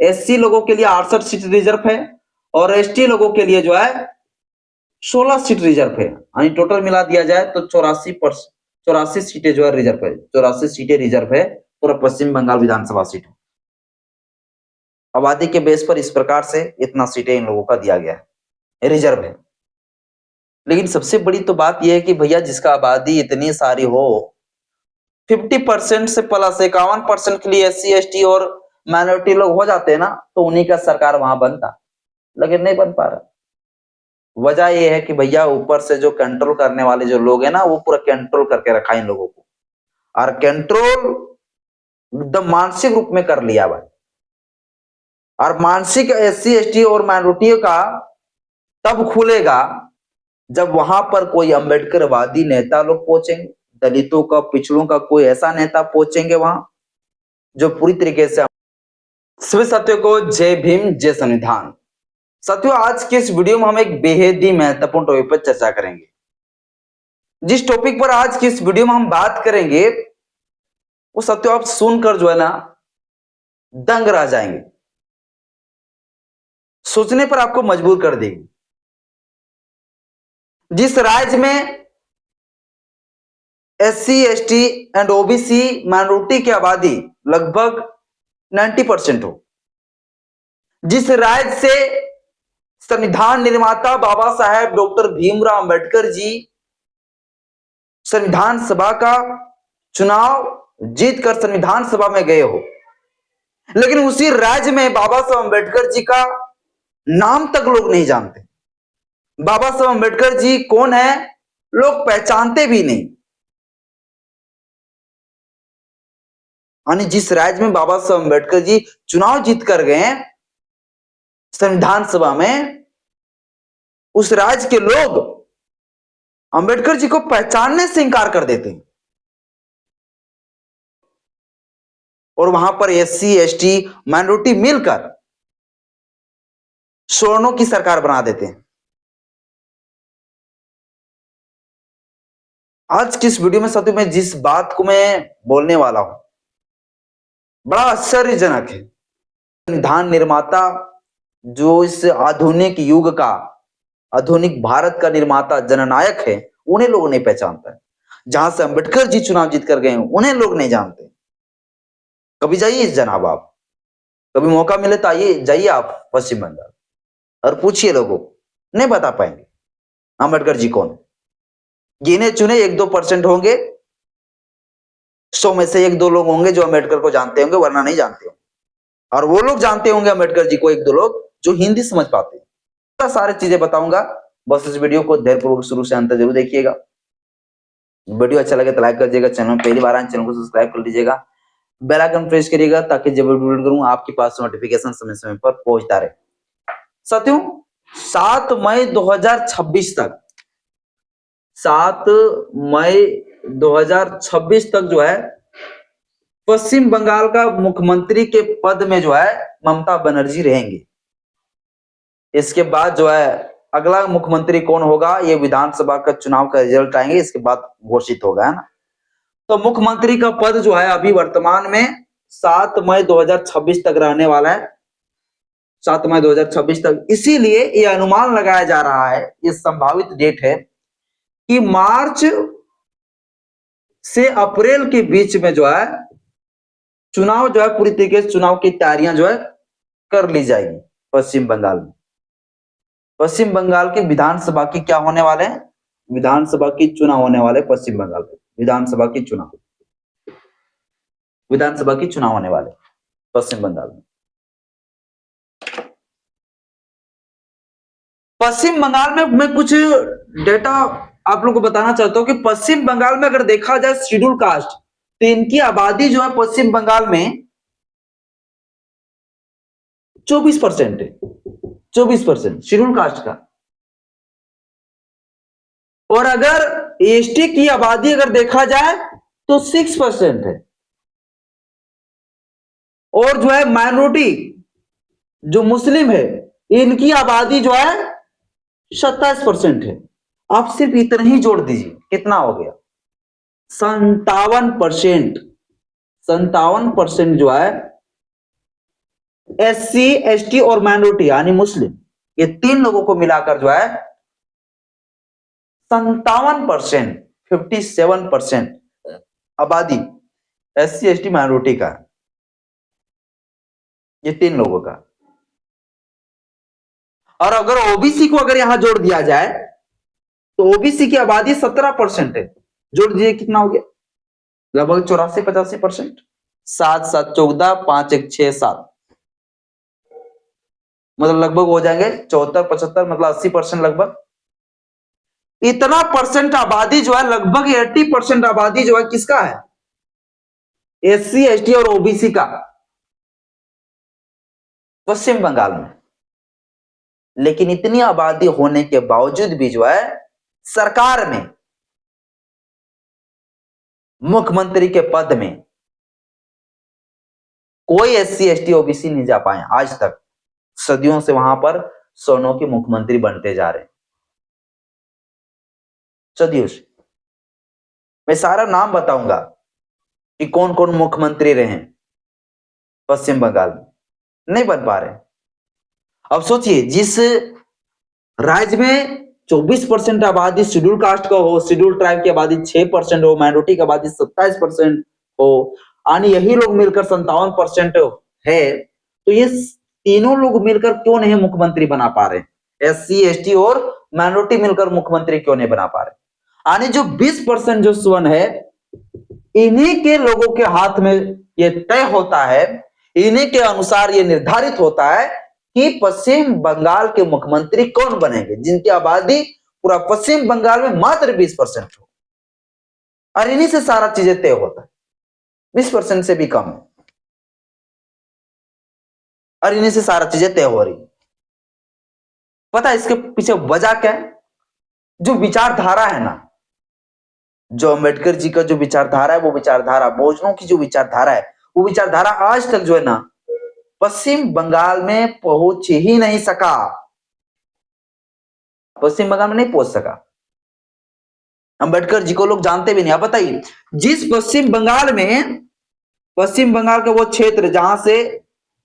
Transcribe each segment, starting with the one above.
SC लोगों के लिए 68 सीट रिजर्व है और एसटी लोगों के लिए जो है 16 सीट रिजर्व है। यानी टोटल मिला दिया जाए तो 84 सीटें जो है रिजर्व है, 84 सीटें रिजर्व है पूरा पश्चिम बंगाल विधानसभा सीट। आबादी के बेस पर इस प्रकार से इतना सीटें इन लोगों का दिया गया है, रिजर्व है। लेकिन सबसे बड़ी तो बात यह है कि भैया जिसका आबादी इतनी सारी हो, 50% से प्लस 51% के लिए एससी एसटी और माइनॉरिटी लोग हो जाते हैं ना, तो उन्हीं का सरकार वहां बनता, लेकिन नहीं बन पा रहा। वजह यह है कि भैया ऊपर से जो कंट्रोल करने वाले जो लोग हैं ना, वो पूरा कंट्रोल करके रखा इन लोगों को, और कंट्रोल एकदम मानसिक रूप में कर लिया भाई। और मानसिक एससी एसटी और माइनॉरिटियों का तब खुलेगा जब वहां पर कोई अम्बेडकरवादी नेता लोग पहुंचेंगे, दलितों का पिछड़ों का कोई ऐसा नेता पहुंचेंगे वहां जो पूरी तरीके से। सभी साथियों को जय भीम, जय संविधान। साथियों, आज के इस वीडियो में हम एक बेहद ही महत्वपूर्ण टॉपिक पर चर्चा करेंगे। जिस टॉपिक पर आज की इस वीडियो में हम बात करेंगे वो साथियों आप सुनकर जो है ना दंग रह जाएंगे, सोचने पर आपको मजबूर कर देगी। जिस राज्य में SC ST and OBC minority की आबादी लगभग 90% हो, जिस राज्य से संविधान निर्माता बाबा साहेब डॉक्टर भीमराव अंबेडकर जी संविधान सभा का चुनाव जीतकर संविधान सभा में गए हो, लेकिन उसी राज्य में बाबा साहब अंबेडकर जी का नाम तक लोग नहीं जानते। बाबा साहब अंबेडकर जी कौन है लोग पहचानते भी नहीं। यानी जिस राज्य में बाबा साहब अंबेडकर जी चुनाव जीत कर गए संविधान सभा में, उस राज्य के लोग अंबेडकर जी को पहचानने से इंकार कर देते हैं और वहां पर एससी एसटी माइनॉरिटी मिलकर सवर्णों की सरकार बना देते हैं। आज की इस वीडियो में साथियों में जिस बात को मैं बोलने वाला हूं बड़ा आश्चर्यजनक है। संविधान निर्माता जो इस आधुनिक युग का, आधुनिक भारत का निर्माता जननायक है, उन्हें लोग नहीं पहचानता है। जहां से अंबेडकर जी चुनाव जीत कर गए उन्हें लोग नहीं जानते। कभी जाइए जनाब, आप कभी मौका मिले तो आइए, जाइए आप पश्चिम बंगाल और पूछिए लोगों, नहीं बता पाएंगे अंबेडकर जी कौन। गिने चुने 1-2% होंगे, 100 में से 1-2 लोग होंगे जो अंबेडकर को जानते होंगे, वरना नहीं जानते होंगे। और वो लोग जानते होंगे अंबेडकर जी को 1-2 लोग जो हिंदी समझ पाते हैं। सारी चीजें बताऊंगा, बस इस वीडियो को धैर्यपूर्वक शुरू से अंत तक जरूर देखिएगा। वीडियो अच्छा लगे तो लाइक कर दीजिएगा, चैनल पहली बार आए चैनल को सब्सक्राइब कर लीजिएगा, बेल आइकन प्रेस करिएगा ताकि जब वीडियो करूं आपके पास नोटिफिकेशन समय समय पर पहुंचता रहे। साथियों, 7 मई 2026 तक, 7 मई 2026 तक जो है पश्चिम बंगाल का मुख्यमंत्री के पद में जो है ममता बनर्जी रहेंगे। इसके बाद जो है अगला मुख्यमंत्री कौन होगा, ये विधानसभा का चुनाव का रिजल्ट आएंगे, इसके बाद घोषित होगा, है ना। तो मुख्यमंत्री का पद जो है अभी वर्तमान में 7 मई 2026 तक रहने वाला है, 7 मई 2026 तक। इसीलिए ये अनुमान लगाया जा रहा है, ये संभावित डेट है कि मार्च से अप्रैल के बीच में जो है चुनाव जो है पूरी तरीके से चुनाव की तैयारियां जो है कर ली जाएगी पश्चिम बंगाल में। पश्चिम बंगाल की विधानसभा की क्या होने वाले हैं, विधानसभा की चुनाव होने वाले पश्चिम बंगाल में, विधानसभा की चुनाव होने वाले पश्चिम बंगाल में। पश्चिम बंगाल में मैं कुछ डेटा आप लोगों को बताना चाहता हूं कि पश्चिम बंगाल में अगर देखा जाए शेड्यूल कास्ट, तो इनकी आबादी जो है पश्चिम बंगाल में 24% है, 24% शेड्यूल कास्ट का। और अगर एसटी की आबादी अगर देखा जाए तो 6% है। और जो है माइनॉरिटी जो मुस्लिम है, इनकी आबादी जो है 27% है। आप सिर्फ इतना ही जोड़ दीजिए, कितना हो गया 57%। 57% जो है SC ST और माइनॉरिटी यानी मुस्लिम, ये 3 लोगों को मिलाकर जो है 57%, 57% आबादी SC ST माइनॉरिटी का, ये 3 लोगों का। और अगर ओबीसी को अगर यहां जोड़ दिया जाए तो ओबीसी की आबादी 17% है, जोड़ दीजिए कितना हो गया, लगभग 84-85%। 7 7 14, 5 1 6 7, मतलब लगभग हो जाएंगे 74-75, मतलब 80% लगभग। इतना परसेंट आबादी जो है, लगभग 80% आबादी जो है किसका है, SC ST और ओबीसी का, पश्चिम बंगाल में। लेकिन इतनी आबादी होने के बावजूद भी जो है सरकार में, मुख्यमंत्री के पद में कोई SC ST OBC नहीं जा पाए आज तक। सदियों से वहां पर सोनों के मुख्यमंत्री बनते जा रहे हैं, सदियों से। मैं सारा नाम बताऊंगा कि कौन कौन मुख्यमंत्री रहे पश्चिम बंगाल में, नहीं बन पा रहे। अब सोचिए, जिस राज्य में 24% आबादी शेड्यूल कास्ट का हो, शेड्यूल ट्राइब की आबादी 6% हो, माइनॉरिटी की आबादी 27% हो, यानी यही लोग मिलकर 57% है, तो ये तीनों लोग मिलकर क्यों नहीं मुख्यमंत्री बना पा रहे, SC ST और माइनॉरिटी मिलकर मुख्यमंत्री क्यों नहीं बना पा रहे। यानी जो 20% जो स्वर्ण है, इन्हीं के लोगों के हाथ में ये तय होता है, इन्हीं के अनुसार ये निर्धारित होता है कि पश्चिम बंगाल के मुख्यमंत्री कौन बनेंगे, जिनकी आबादी पूरा पश्चिम बंगाल में मात्र 20% हो, और इन्हीं से सारा चीजें तय होता है, 20% से भी कम है, और इन्हीं से सारा चीजें तय हो रही। पता है इसके पीछे वजह क्या है? जो विचारधारा है ना, जो अंबेडकर जी का जो विचारधारा है, वो विचारधारा, बहुजनों की जो विचारधारा है, वो विचारधारा आज तक जो है ना पश्चिम बंगाल में पहुंच ही नहीं सका, पश्चिम बंगाल में नहीं पहुंच सका। अंबेडकर जी को लोग जानते भी नहीं। आप बताइए, जिस पश्चिम बंगाल में, पश्चिम बंगाल का वो क्षेत्र जहां से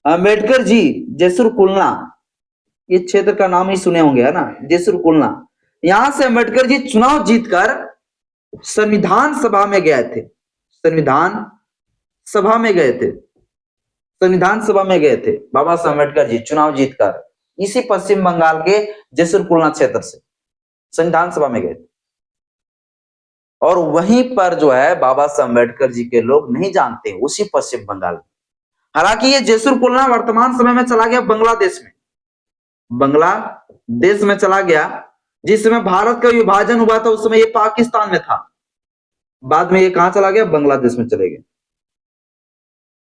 अंबेडकर जी, जैसुर कुलना, ये क्षेत्र का नाम ही सुने होंगे है ना, जैसुर कुलना, यहां से अंबेडकर जी चुनाव जीतकर संविधान सभा में गए थे, संविधान सभा में गए थे, संविधान सभा में गए थे बाबा साहब अम्बेडकर जी चुनाव जीतकर, इसी पश्चिम बंगाल के जैसुर कुलना क्षेत्र से संविधान सभा में गए थे। और वहीं पर जो है बाबा साहब अम्बेडकर जी के लोग नहीं जानते, उसी पश्चिम बंगाल में। हालांकि ये जैसुर कुलना वर्तमान समय में चला गया बांग्लादेश में, बांग्लादेश में चला गया। जिस समय भारत का विभाजन हुआ था उस समय ये पाकिस्तान में था, बाद में ये कहां चला गया, बांग्लादेश में चले गए।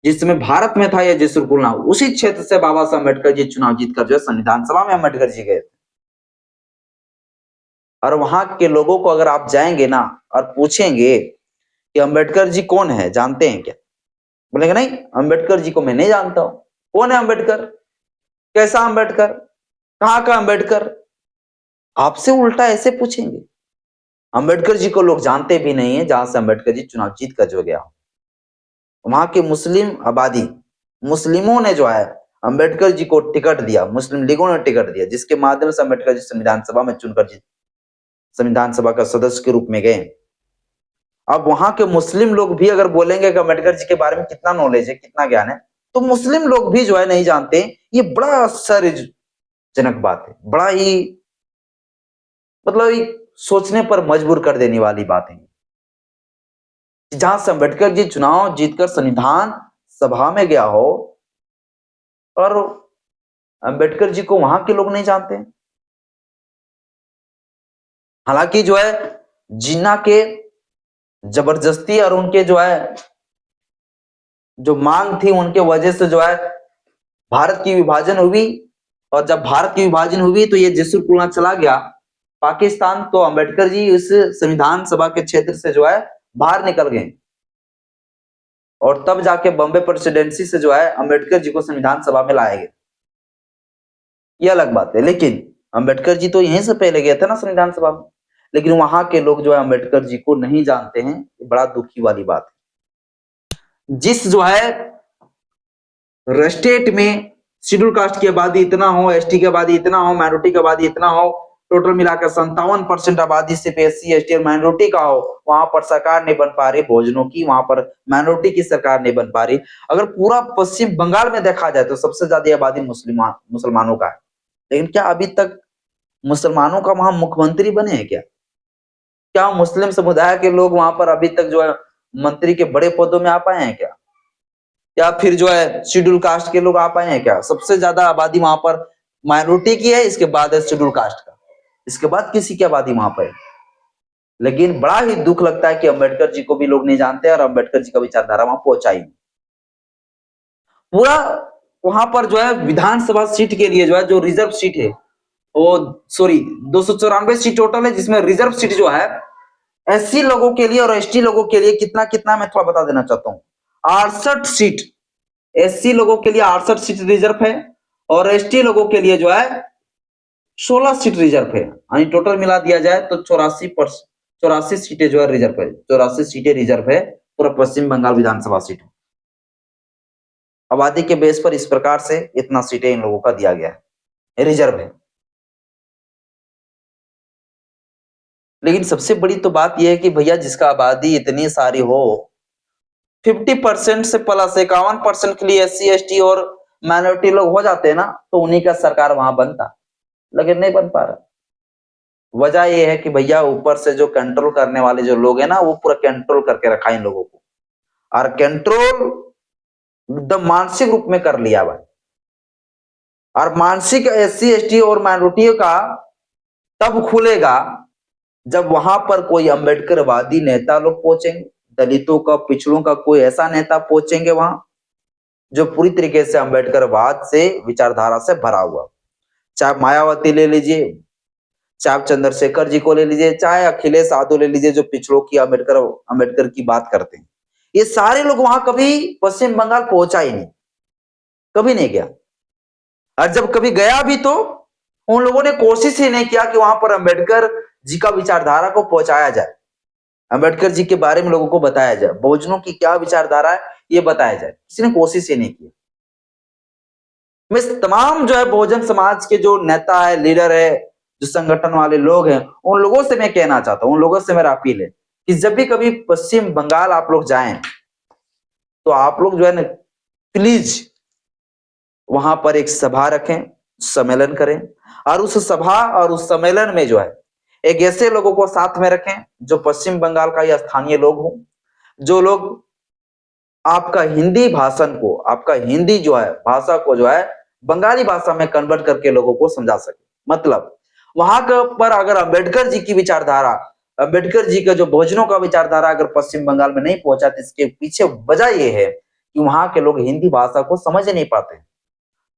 जिस समय भारत में था ये जैसुर कुलना, उसी क्षेत्र से बाबा साहब अम्बेडकर जी चुनाव जीतकर जो है संविधान सभा में अम्बेडकर जी गए। और वहां के लोगों को अगर आप जाएंगे ना और पूछेंगे कि अम्बेडकर जी कौन है, जानते हैं क्या, बोलेंगे नहीं, अम्बेडकर जी को मैं नहीं जानता हूं। कौन है अम्बेडकर, कैसा अम्बेडकर, कहां का अम्बेडकर, आपसे उल्टा ऐसे पूछेंगे। अम्बेडकर जी को लोग जानते भी नहीं है जहां से अम्बेडकर जी चुनाव जीत कर जो गया। वहां के मुस्लिम आबादी, मुस्लिमों ने जो है अम्बेडकर जी को टिकट दिया, मुस्लिम लीगों ने टिकट दिया, जिसके माध्यम से अम्बेडकर जी संविधान सभा में चुनकर जीत, संविधान सभा का सदस्य के रूप में गए। अब वहां के मुस्लिम लोग भी अगर बोलेंगे कि अम्बेडकर जी के बारे में कितना नॉलेज है, कितना ज्ञान है, तो मुस्लिम लोग भी जो है नहीं जानते। ये बड़ा आश्चर्यजनक बात है, बड़ा ही मतलब सोचने पर मजबूर कर देने वाली बात है। जहां से अम्बेडकर जी चुनाव जीतकर संविधान सभा में गया हो और अम्बेडकर जी को वहां के लोग नहीं जानते। हालांकि जो है जिन्ना के जबरदस्ती और उनके जो है जो मांग थी, उनके वजह से जो है भारत की विभाजन हुई। और जब भारत की विभाजन हुई तो ये जैसुर कुलना चला गया पाकिस्तान, तो अम्बेडकर जी इस संविधान सभा के क्षेत्र से जो है बाहर निकल गए। और तब जाके बॉम्बे प्रेसिडेंसी से जो है अम्बेडकर जी को संविधान सभा में लाया गया। ये अलग बात है, लेकिन अम्बेडकर जी तो यहीं से पहले गए थे ना संविधान सभा में, लेकिन वहां के लोग जो है अम्बेडकर जी को नहीं जानते हैं। बड़ा दुखी वाली बात है। जिस जो है स्टेट में शेड्यूल कास्ट की आबादी इतना हो, एसटी की आबादी इतना हो, माइनॉरिटी की आबादी इतना हो, टोटल मिलाकर 57% आबादी सिर्फ एससी एसटी और माइनॉरिटी का हो, वहां पर सरकार नहीं बन पा रही भोजनों की, वहां पर माइनॉरिटी की सरकार नहीं बन पा रही। अगर पूरा पश्चिम बंगाल में देखा जाए तो सबसे ज्यादा आबादी मुसलमानों का है, लेकिन क्या अभी तक मुसलमानों का वहां मुख्यमंत्री बने हैं क्या? क्या मुस्लिम समुदाय के लोग वहां पर अभी तक जो है मंत्री के बड़े पदों में आ पाए हैं क्या? या फिर जो है शेड्यूल कास्ट के लोग आ पाए हैं क्या? सबसे ज्यादा आबादी वहां पर माइनॉरिटी की है, इसके बाद है शेड्यूल कास्ट का, इसके बाद किसी की आबादी वहां पर है। लेकिन बड़ा ही दुख लगता है कि अंबेडकर जी को भी लोग नहीं जानते और अंबेडकर जी का विचारधारा वहां पहुंचा ही नहीं। पूरा वहां पर जो है विधानसभा सीट के लिए जो है जो रिजर्व सीट है वो सॉरी 294 सीट टोटल है, जिसमें रिजर्व सीट जो है एससी लोगों के लिए और एसटी लोगों के लिए कितना कितना मैं थोड़ा बता देना चाहता हूँ। 68 सीट एससी लोगों के लिए 68 सीट रिजर्व है और एसटी लोगों के लिए जो है 16 सीट रिजर्व है, यानी टोटल मिला दिया जाए तो 84 सीटें जो है रिजर्व है, 84 सीटें रिजर्व है पूरा पश्चिम बंगाल विधानसभा सीट। आबादी के बेस पर इस प्रकार से इतना सीटें इन लोगों का दिया गया है, रिजर्व है। लेकिन सबसे बड़ी तो बात यह है कि भैया जिसका आबादी इतनी सारी हो, 50% से प्लस 51% के लिए एससी एसटी और माइनॉरिटी लोग हो जाते हैं ना, तो उन्हीं का सरकार वहां बनता, लेकिन नहीं बन पा रहा। वजह यह है कि भैया ऊपर से जो कंट्रोल करने वाले जो लोग हैं ना, वो पूरा कंट्रोल करके रखा इन लोगों को, और कंट्रोल एकदम मानसिक रूप में कर लिया भाई। और मानसिक एससी एसटी और माइनॉरिटी का तब खुलेगा जब वहां पर कोई अम्बेडकरवादी नेता लोग पहुंचेंगे, दलितों का पिछड़ों का कोई ऐसा नेता पहुंचेंगे वहां जो पूरी तरीके से अम्बेडकरवाद से विचारधारा से भरा हुआ। चाहे मायावती ले लीजिए, चाहे आप चंद्रशेखर जी को ले लीजिए, चाहे अखिलेश यादव ले लीजिए जो पिछड़ों की अम्बेडकर की बात करते हैं, ये सारे लोग वहां कभी पश्चिम बंगाल पहुंचा ही नहीं, कभी नहीं गया। और जब कभी गया भी तो उन लोगों ने कोशिश ही नहीं किया कि वहां पर अम्बेडकर जी का विचारधारा को पहुंचाया जाए, अम्बेडकर जी के बारे में लोगों को बताया जाए, बहुजनों की क्या विचारधारा है ये बताया जाए, किसी ने कोशिश ही नहीं की। मैं तमाम जो है बहुजन समाज के जो नेता है, लीडर है, जो संगठन वाले लोग हैं, उन लोगों से मैं कहना चाहता हूं, उन लोगों से मेरा अपील है कि जब भी कभी पश्चिम बंगाल आप लोग जाएं तो आप लोग जो है ना प्लीज वहां पर एक सभा रखें, सम्मेलन करें, और उस सभा और उस सम्मेलन में जो है एक ऐसे लोगों को साथ में रखें जो पश्चिम बंगाल का या स्थानीय लोग हों, जो लोग आपका हिंदी भाषण को, आपका हिंदी जो है भाषा को जो है बंगाली भाषा में कन्वर्ट करके लोगों को समझा सके। मतलब वहां पर अगर अंबेडकर जी की विचारधारा, अंबेडकर जी का जो बहुजनों का विचारधारा अगर पश्चिम बंगाल में नहीं पहुंचा तो इसके पीछे वजह यह है कि वहां के लोग हिंदी भाषा को समझ नहीं पाते।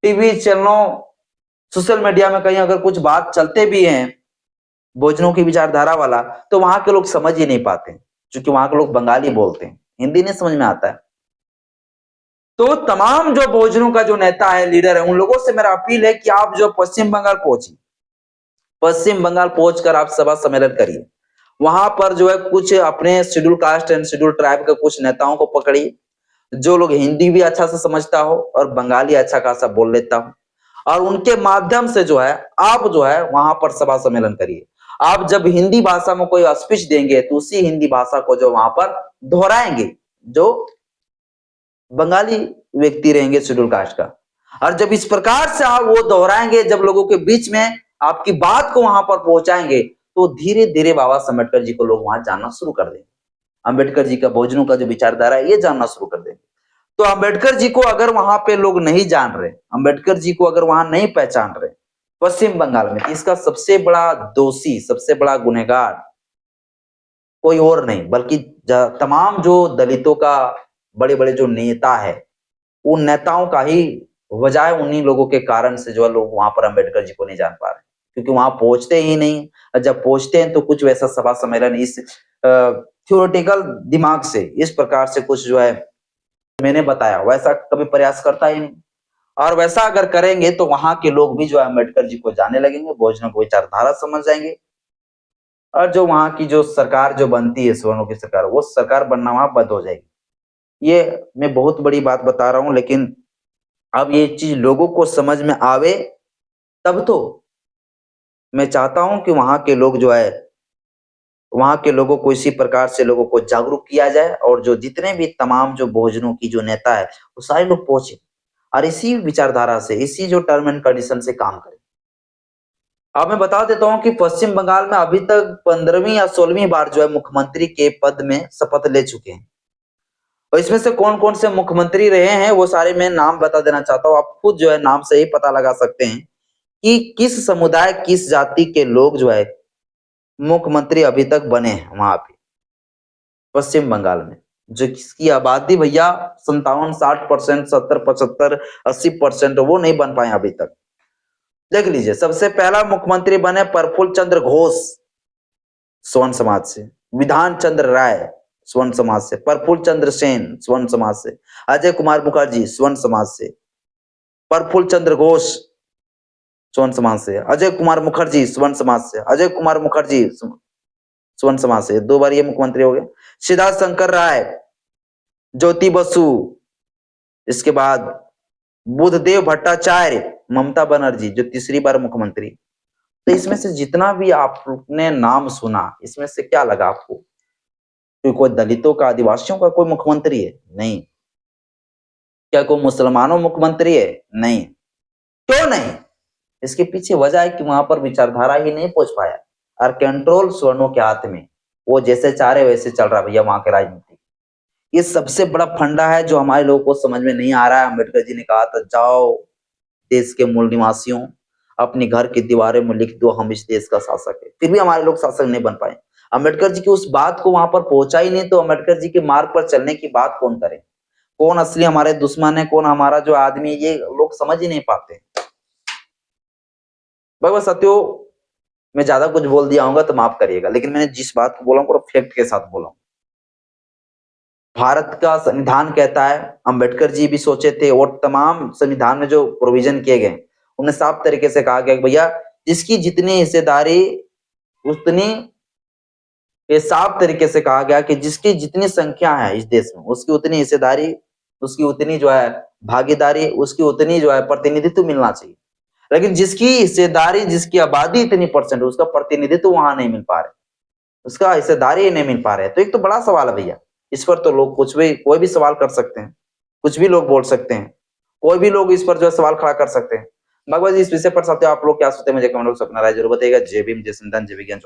टीवी चैनलों, सोशल मीडिया में कहीं अगर कुछ बात चलते भी हैं बहुजनों की विचारधारा वाला, तो वहां के लोग समझ ही नहीं पाते, क्योंकि वहां के लोग बंगाली बोलते हैं, हिंदी नहीं समझ में आता है। तो तमाम जो बहुजनों का जो नेता है, लीडर है, उन लोगों से मेरा अपील है कि आप जो पश्चिम बंगाल पहुंचिए, पश्चिम बंगाल पहुंचकर आप सभा सम्मेलन करिए, वहां पर जो है कुछ अपने schedule caste and schedule tribe के कुछ नेताओं को पकड़िए, जो लोग हिंदी भी अच्छा से समझता हो और बंगाली अच्छा खासा बोल लेता हो, और उनके माध्यम से जो है आप जो है वहां पर सभा सम्मेलन करिए। आप जब हिंदी भाषा में कोई स्पीच देंगे तो उसी हिंदी भाषा को जो वहां पर दोहराएंगे जो बंगाली व्यक्ति रहेंगे शेड्यूल कास्ट का, और जब इस प्रकार से आप वो दोहराएंगे, जब लोगों के बीच में आपकी बात को वहां पर पहुंचाएंगे, तो धीरे धीरे बाबा अम्बेडकर जी को लोग वहां जानना शुरू कर देंगे, अम्बेडकर जी का बहुजनों का जो विचारधारा है ये जानना शुरू कर देंगे। तो अम्बेडकर जी को अगर वहां पे लोग नहीं जान रहे, अम्बेडकर जी को अगर वहां नहीं पहचान रहे पश्चिम बंगाल में, इसका सबसे बड़ा दोषी, सबसे बड़ा गुनहगार कोई और नहीं बल्कि तमाम जो दलितों का बड़े बड़े जो नेता है, उन नेताओं का ही वजह है, उन्हीं लोगों के कारण से जो है लोग वहां पर अम्बेडकर जी को नहीं जान पा रहे, क्योंकि वहां पहुंचते ही नहीं। और जब पहुंचते हैं तो कुछ वैसा सभा सम्मेलन इस थियोरेटिकल दिमाग से, इस प्रकार से कुछ जो है मैंने बताया वैसा कभी प्रयास करता ही नहीं, और वैसा अगर करेंगे तो वहां के लोग भी जो है अम्बेडकर जी को जाने लगेंगे, बहुजनों को विचारधारा समझ जाएंगे, और जो वहां की जो सरकार जो बनती है सवर्णों की सरकार, वो सरकार बनना वहां बंद हो जाएगी। ये मैं बहुत बड़ी बात बता रहा हूं, लेकिन अब ये चीज लोगों को समझ में आवे तब तो मैं चाहता हूं कि वहां के लोग जो है, वहां के लोगों को इसी प्रकार से लोगों को जागरूक किया जाए, और जो जितने भी तमाम जो बहुजनों की जो नेता है वो सारे लोग पहुंचे और इसी विचारधारा से, इसी जो टर्म एंड कंडीशन से काम करें। अब मैं बता देता हूं कि पश्चिम बंगाल में अभी तक 15वीं या 16वीं बार जो है मुख्यमंत्री के पद में शपथ ले चुके हैं। और इसमें से कौन कौन से मुख्यमंत्री रहे हैं वो सारे मैं नाम बता देना चाहता हूं। आप खुद जो है नाम से ही पता लगा सकते हैं कि किस समुदाय, किस जाति के लोग जो है मुख्यमंत्री अभी तक बने हैं वहां पे पश्चिम बंगाल में। जो किसकी आबादी भैया 57, 60%, 70, 75, 80% वो नहीं बन पाए अभी तक। देख लीजिए, सबसे पहला मुख्यमंत्री बने प्रफुल्ल चंद्र घोष स्वर्ण समाज से, विधान चंद्र राय स्वर्ण समाज से, प्रफुल्ल चंद्र सेन स्वर्ण समाज से, अजय कुमार मुखर्जी स्वर्ण समाज से, प्रफुल्ल चंद्र घोष स्वर्ण समाज से, अजय कुमार मुखर्जी स्वर्ण समाज से, अजय कुमार मुखर्जी स्वर्ण समाज से, 2 बार ये मुख्यमंत्री हो गए। सिद्धार्थ शंकर राय, ज्योति बसु, इसके बाद बुद्धदेव भट्टाचार्य, ममता बनर्जी जो तीसरी बार मुख्यमंत्री। तो इसमें से जितना भी आपने नाम सुना, इसमें से क्या लगा आपको कि कोई दलितों का, आदिवासियों का कोई मुख्यमंत्री है? नहीं। क्या कोई मुसलमानों मुख्यमंत्री है? नहीं। क्यों नहीं? इसके पीछे वजह है कि वहां पर विचारधारा ही नहीं पहुंच पाया और कंट्रोल सवर्णों के हाथ में, वो जैसे चाह रहे वैसे चल रहा है भैया वहां के राजनीति। ये सबसे बड़ा फंडा है जो हमारे लोगों को समझ में नहीं आ रहा है। अम्बेडकर जी ने कहा था, जाओ देश के मूल निवासियों, अपनी घर की दीवारें में लिख दो हम इस देश का शासक है। फिर भी हमारे लोग शासक नहीं बन पाए। अम्बेडकर जी की उस बात को वहां पर पहुंचा ही नहीं, तो अम्बेडकर जी के मार्ग पर चलने की बात कौन करे? कौन असली हमारे दुश्मन है, कौन हमारा जो आदमी है, ये लोग समझ ही नहीं पाते। भगवत सत्यो, मैं ज्यादा कुछ बोल दिया होगा तो माफ करिएगा, लेकिन मैंने जिस बात को बोला पूरा फैक्ट के साथ बोला। भारत का संविधान कहता है, अंबेडकर जी भी सोचे थे और तमाम संविधान में जो प्रोविजन किए गए उन्हें साफ तरीके से कहा गया कि भैया जिसकी जितनी हिस्सेदारी उतनी, ये साफ तरीके से कहा गया कि जिसकी जितनी संख्या है इस देश में उसकी उतनी हिस्सेदारी, उसकी उतनी जो है भागीदारी, उसकी उतनी जो है प्रतिनिधित्व मिलना चाहिए। लेकिन जिसकी हिस्सेदारी, जिसकी आबादी इतनी परसेंट, उसका प्रतिनिधित्व वहां नहीं मिल पा रहे, उसका हिस्सेदारी नहीं मिल पा रहे। तो एक तो बड़ा सवाल है भैया, इस पर तो लोग कुछ भी, कोई भी सवाल कर सकते हैं, कुछ भी लोग बोल सकते हैं, कोई भी लोग इस पर जो है सवाल खड़ा कर सकते हैं। भगवत जी, इस विषय पर सत्य आप लोग क्या सोचते हैं मुझे कमेंट बॉक्स में अपना राय जरूर बताइएगा। जय भीम, जय संविधान, जय विज्ञान।